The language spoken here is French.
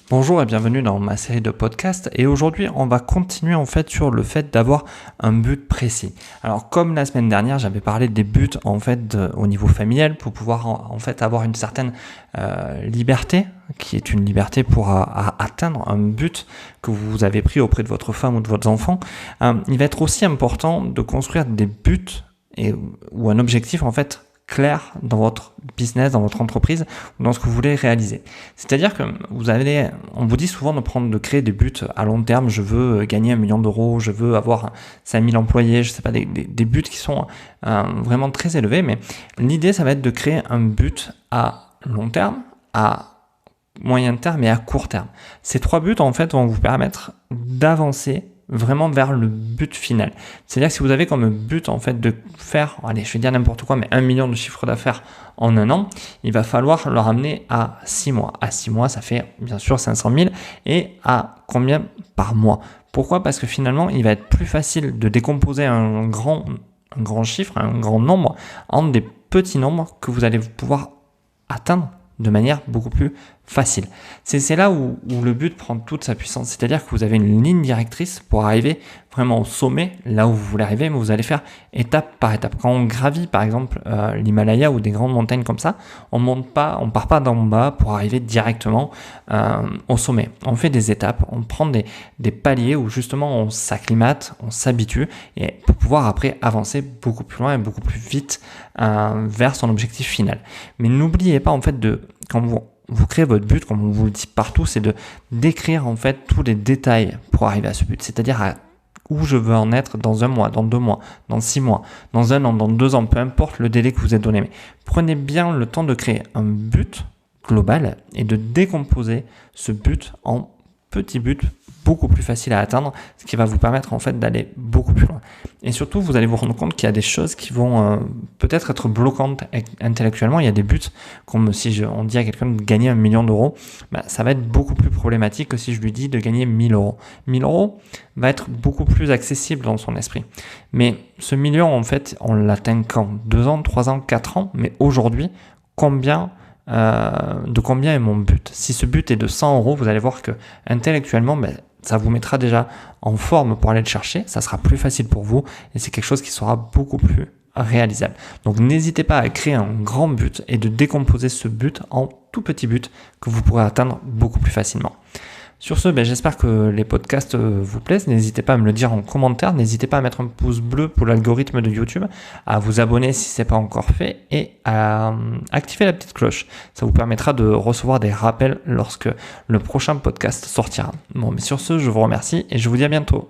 Bonjour et bienvenue dans ma série de podcasts et aujourd'hui on va continuer en fait sur le fait d'avoir un but précis. Alors comme la semaine dernière j'avais parlé des buts en fait au niveau familial pour pouvoir en fait avoir une certaine liberté qui est une liberté pour atteindre un but que vous avez pris auprès de votre femme ou de votre enfant. Il va être aussi important de construire des buts ou un objectif en fait clair dans votre business, dans votre entreprise ou dans ce que vous voulez réaliser. C'est-à-dire que on vous dit souvent de créer des buts à long terme. Je veux gagner 1 million d'euros, je veux avoir 5000 employés, je sais pas, des buts qui sont vraiment très élevés. Mais l'idée, ça va être de créer un but à long terme, à moyen terme et à court terme. Ces 3 buts, en fait, vont vous permettre d'avancer vraiment vers le but final. C'est-à-dire que si vous avez comme but en fait de faire, allez, je vais dire n'importe quoi, mais 1 million de chiffre d'affaires en 1 an, il va falloir le ramener à 6 mois. À 6 mois, ça fait bien sûr 500 000 et à combien par mois? Pourquoi? Parce que finalement, il va être plus facile de décomposer un grand chiffre, un grand nombre en des petits nombres que vous allez pouvoir atteindre de manière beaucoup plus facile. C'est là où le but prend toute sa puissance, c'est-à-dire que vous avez une ligne directrice pour arriver vraiment au sommet, là où vous voulez arriver, mais vous allez faire étape par étape. Quand on gravit par exemple l'Himalaya ou des grandes montagnes comme ça, on part pas d'en bas pour arriver directement au sommet. On fait des étapes, on prend des paliers où justement on s'acclimate, on s'habitue et pour pouvoir après avancer beaucoup plus loin et beaucoup plus vite vers son objectif final. Mais n'oubliez pas en fait quand vous créez votre but, comme on vous le dit partout, c'est de décrire en fait tous les détails pour arriver à ce but. C'est-à-dire où je veux en être dans 1 mois, dans 2 mois, dans 6 mois, dans 1 an, dans 2 ans, peu importe le délai que vous êtes donné. Mais prenez bien le temps de créer un but global et de décomposer ce but en petits buts beaucoup plus faciles à atteindre, ce qui va vous permettre en fait d'aller beaucoup plus loin. Et surtout, vous allez vous rendre compte qu'il y a des choses qui vont peut-être être bloquantes intellectuellement. Il y a des buts, comme si on dit à quelqu'un de gagner 1 million d'euros, ça va être beaucoup plus problématique que si je lui dis de gagner 1000 euros. 1000 euros va être beaucoup plus accessible dans son esprit. Mais ce million, en fait, on l'atteint quand? 2 ans, 3 ans, 4 ans? Mais aujourd'hui, de combien est mon but? Si ce but est de 100 euros, vous allez voir que intellectuellement, ça vous mettra déjà en forme pour aller le chercher, ça sera plus facile pour vous et c'est quelque chose qui sera beaucoup plus réalisable. Donc n'hésitez pas à créer un grand but et de décomposer ce but en tout petits buts que vous pourrez atteindre beaucoup plus facilement. Sur ce, j'espère que les podcasts vous plaisent. N'hésitez pas à me le dire en commentaire. N'hésitez pas à mettre un pouce bleu pour l'algorithme de YouTube, à vous abonner si ce n'est pas encore fait et à activer la petite cloche. Ça vous permettra de recevoir des rappels lorsque le prochain podcast sortira. Bon, mais sur ce, je vous remercie et je vous dis à bientôt.